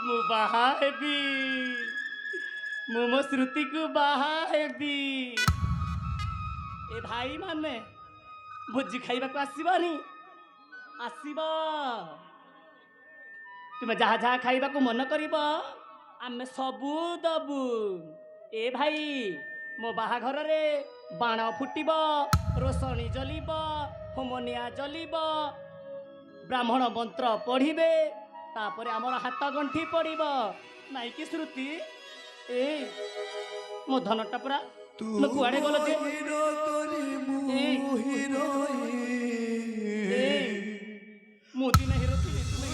ମୁଁ ବାହା ହେବି ମୁଁ ମୋ ଶ୍ରୁତିକୁ ବାହା ହେବି। ଏ ଭାଇ ମାନେ ଭୋଜି ଖାଇବାକୁ ଆସିବନି? ଆସିବ। ତୁମେ ଯାହା ଯାହା ଖାଇବାକୁ ମନ କରିବ ଆମେ ସବୁ ଦବୁ। ଏ ଭାଇ ମୋ ବାହାଘରରେ ବାଣ ଫୁଟିବ, ରୋଷଣୀ ଜଲିବ, ହୋମନିଆ ଜଲିବ, ବ୍ରାହ୍ମଣ ମନ୍ତ୍ର ପଢ଼ିବେ, ତାପରେ ଆମର ହାତ ଗଣ୍ଠି ପଡ଼ିବ ନାଇଁ କି ଶ୍ରୁତି? ଏ ମୋ ଧନଟା ପୁରା ତୁମେ କୁଆଡ଼େ ଗଲ ଯେ? ମୁଁ ଦିନେ ହିରୋ ଥିଲି, ତୁମେ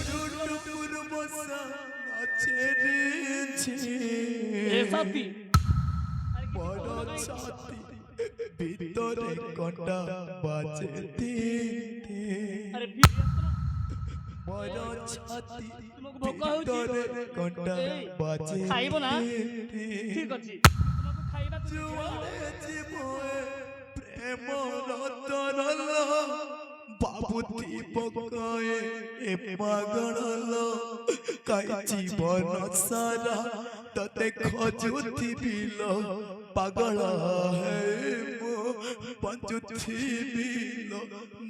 ଏ ସାଥୀ ভিতরে কটা বাজে আরে ফিরে আসো না। মর ছাতি ତୁମକୁ ଭୋକ ହଉଛି? ভিতরে কটা বাজে ଖାଇବ ନା? ଠିକ ଅଛି, ତୁମକୁ ଖାଇବାକୁ জীব প্রেম রতনল বাবুতি পকায়ে এ পাগল কাই জীবন সারা ততে খজুতি বিল পাগল হে মো পঞ্চুতি বিল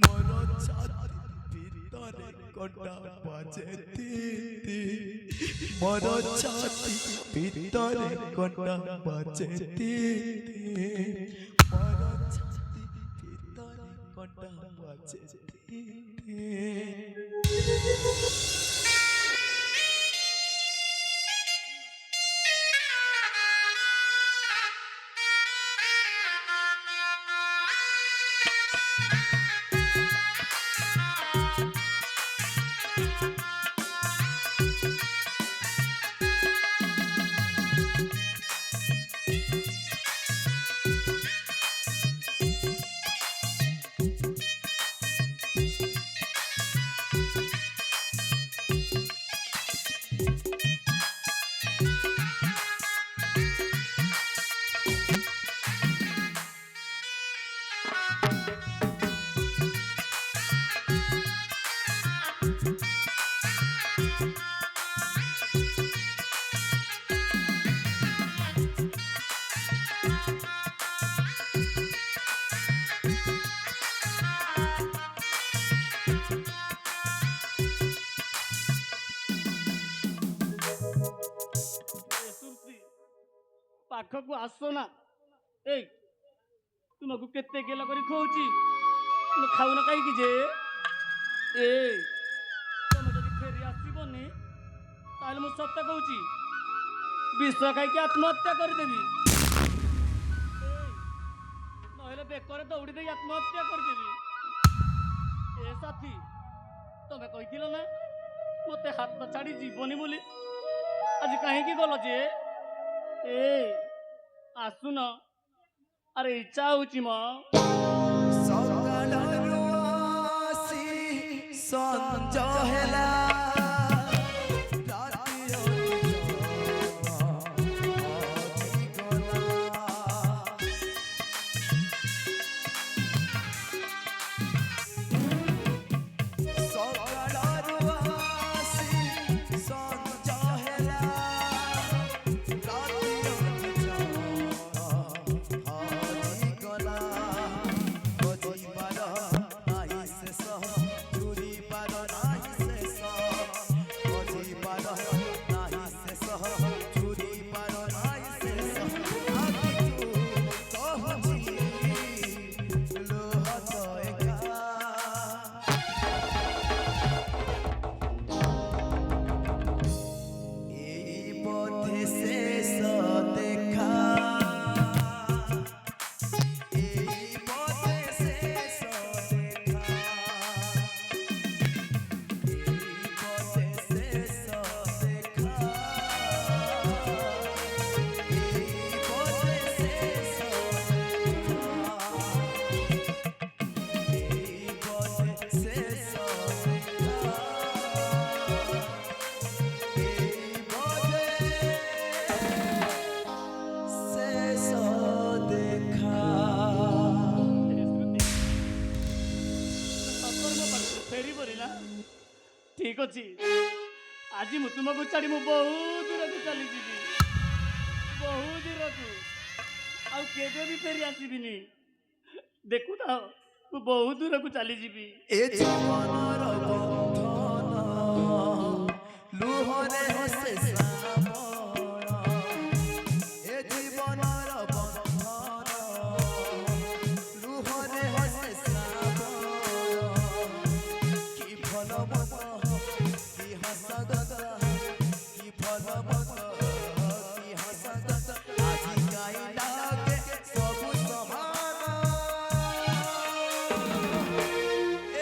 মর ছাতি ভিতরে কটা বাজে তিতি মর ছাতি ভিতরে কটা বাজে তিতি মর ছাতি ভিতরে কটা বাজে তিতি। ପାଖକୁ ଆସ ନା। ଏଇ ତୁମକୁ କେତେ ଗେଲ କରି ଖୋଉଛି, ତୁମେ ଖାଉନ କାହିଁକି ଯେ? ଏ ତମେ ଯଦି ଫେରି ଆସିବନି ତାହେଲେ ମୁଁ ସତ କହୁଛି ବିଷ ଖାଇକି ଆତ୍ମହତ୍ୟା କରିଦେବି। ନହେଲେ ବେକରେ ଦୌଡ଼ି ଦେଇ ଆତ୍ମହତ୍ୟା କରିଦେବି। ଏ ସାଥୀ ତମେ କହିଥିଲ ନା ମୋତେ ହାତ ଛାଡ଼ି ଯିବନି ବୋଲି, ଆଜି କାହିଁକି ଗଲ ଯେ? ଏ ଆସୁନ, ଆରେ ଇଚ୍ଛା ହଉଛି ମ। ସକାଳରୁ ଆସି ସଞ୍ଜ ହେଲା ଠିକ ଅଛି ଆଜି ମୁଁ ତୁମକୁ ଛାଡ଼ି ମୁଁ ବହୁତ ଦୂରକୁ ଚାଲିଯିବି ବହୁତ ଦୂରକୁ ଆଉ କେବେ ବି ଫେରି ଆସିବିନି ଦେଖୁଥାଅ ମୁଁ ବହୁତ ଦୂରକୁ ଚାଲିଯିବି ଏ ଜୀବନର ବନ୍ଧନ ଲୁହରେ ହସେ ଶ୍ରାବଣ ଏ ଜୀବନର ବନ୍ଧନ ଲୁହରେ ହସେ ଶ୍ରାବଣ କି ଭଲ ମନ କି ହସଗତ କି ଭଲ ମନ କି ହସଗତ ଆଜି କାଇଁ ଲାଗେ ସବୁ ସମାନ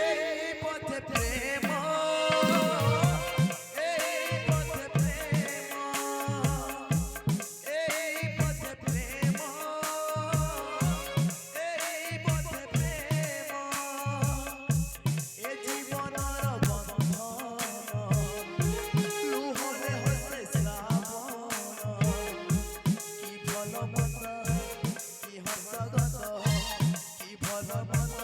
এই পথে প্রেম এই পথে প্রেম এই পথে প্রেম এই পথে প্রেম এ জীবনর বন্ধন লুহরে হসে শ্রাবণ কি ভাল মত কি হসগত কি ভাল মত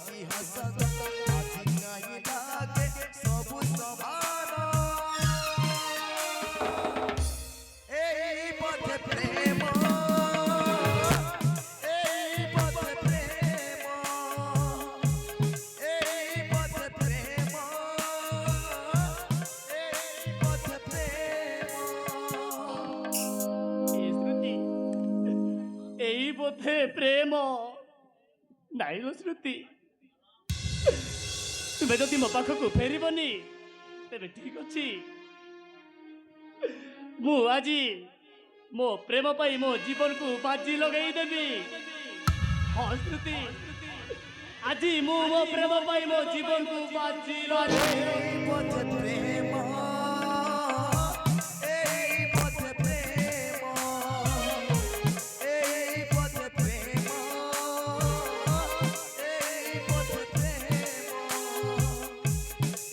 কি হসগত আজি কাই লাগে সবু সমান এই পথে প্রেম এই পথে প্রেম এই পথে প্রেম এই পথে প্রেম ଏ ଶ୍ରୁତି ଏଇ ବୋଧେ ପ୍ରେମ ନାଇଁ ଲୋ ଶ୍ରୁତି ତୁମେ ଯଦି ମୋ ପାଖକୁ ଫେରିବନି ତେବେ ଠିକ ଅଛି ମୁଁ ଆଜି ମୋ ପ୍ରେମ ପାଇଁ ମୋ ଜୀବନକୁ ବାଜି ଲଗେଇଦେବି ହଁ ଶ୍ରୁତି ଆଜି ମୁଁ ମୋ ପ୍ରେମ ପାଇଁ ମୋ ଜୀବନକୁ ବାଜି ଲଗେଇଦେବି এই পথে প্রেম এই পথে প্রেম এই পথে প্রেম এই পথে প্রেম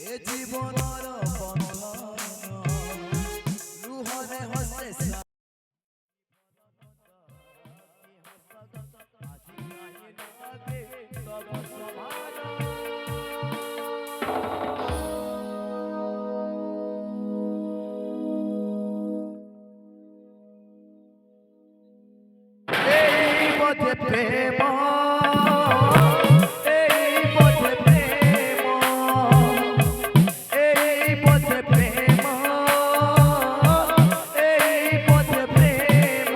এ জীবনর বন্ধন লুহরে হসে শ্রাবণ আজি কাই লাগে সব সমান এই পথে প্রেম এই পথে প্রেম এই পথে প্রেম এই পথে প্রেম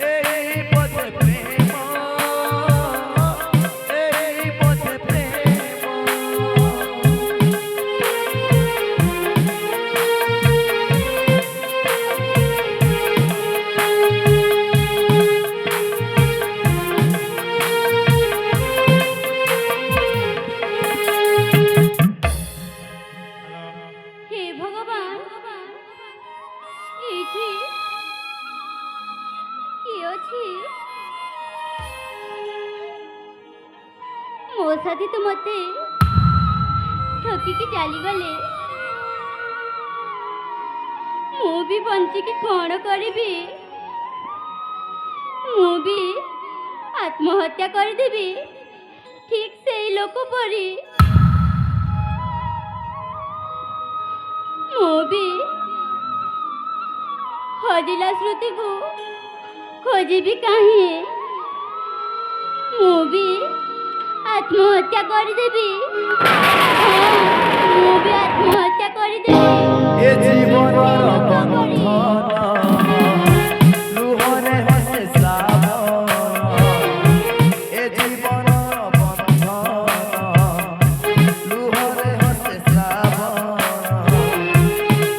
এই পথে প্রেম এই পথে প্রেম হে ভগবান এইଠି কি ଅଛି ମୋ ସାଥୀ ତ ମତେ ଠକିକି ଚାଲିଗଲେ ମୁଁ ବି ବଞ୍ଚିକି କ'ଣ କରିବି ମୁଁ ବି ଆତ୍ମହତ୍ୟା କରିଦେବି ଠିକ ସେଇ ଲୋକ ପରି ମୁଁ ବି ହଜିଲା ସ୍ମୃତିକୁ ଖୋଜିବି କାହିଁ ମୁଁ ବି ଆତ୍ମହତ୍ୟା କରିଦେବି ମୁଁ ବି ଆତ୍ମହତ୍ୟା କରିଦେବି এ জীবনর বন্ধন লুহরে হসে শ্রাবণ এ জীবনর বন্ধন লুহরে হসে শ্রাবণ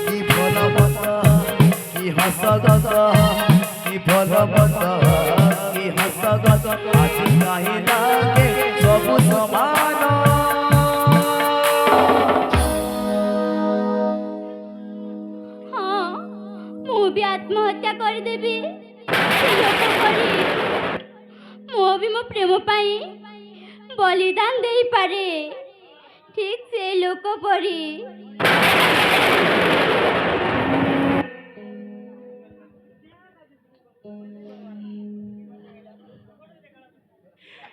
কি ভাল মত কি হসগত কি ভাল মত কি হসগত আজি কাই লাগে সবু সমান ହଁ ମୁଁ ବି ଆତ୍ମହତ୍ୟା କରିଦେବି ସେ ଲୋକ ପରି ମୁଁ ବି ମୋ ପ୍ରେମ ପାଇଁ ବଳିଦାନ ଦେଇପାରେ ଠିକ ସେ ଲୋକ ପରି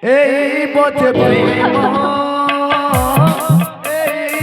এই পথে প্রেম এই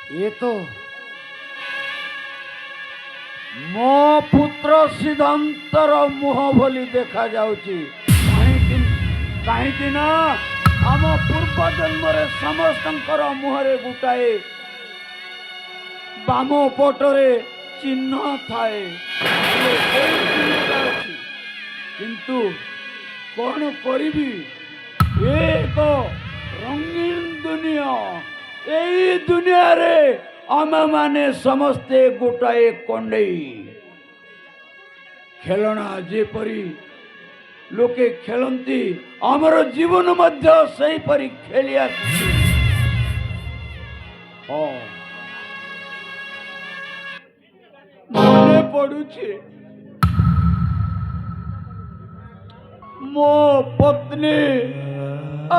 ଏ ତ ମୋ ପୁତ୍ର ସିଦ୍ଧାନ୍ତର ମୁହଁ ଭଳି ଦେଖାଯାଉଛି। କାହିଁକି ନା ଆମ ପୂର୍ବ ଜନ୍ମରେ ସମସ୍ତଙ୍କର ମୁହଁରେ ଗୋଟାଏ ବାମ ପଟରେ ଚିହ୍ନ ଥାଏ। ହେଲେ ସେଇ ଚିହ୍ନଟା ଅଛି। କିନ୍ତୁ କ'ଣ କରିବି, ଏକ ରଙ୍ଗୀନ ଦୁନିଆ। ଏଇ ଦୁନିଆରେ ଆମେମାନେ ସମସ୍ତେ ଗୋଟାଏ କଣ୍ଡେଇ। ଖେଳଣା ଯେପରି ଲୋକେ ଖେଳନ୍ତି, ଆମର ଜୀବନ ମଧ୍ୟ ସେହିପରି ଖେଳି ଆସିଛି। ହଁ, ମନେ ପଡୁଛି ମୋ ପତ୍ନୀ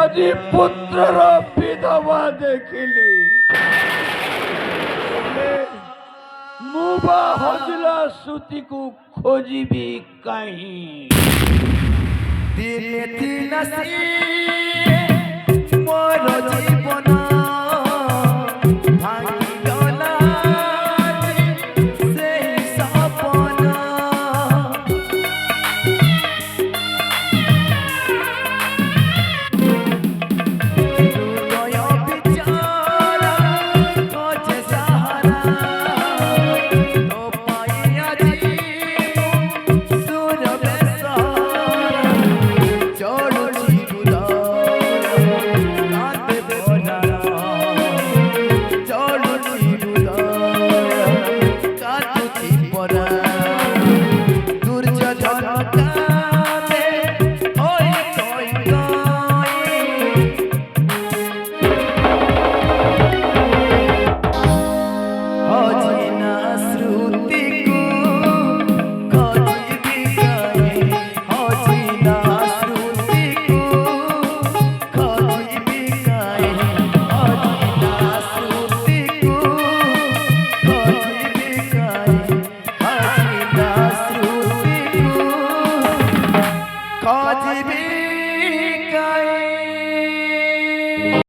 ଆଜି ପୁତ୍ରର ବିଧବା ଦେଖିଲି। ହେଲେ ମୁଁ ବା ହଜିଲା ସୁତିକୁ ଖୋଜିବି କାହିଁ? ଦିନେ ଦିନ ସେ ମୋର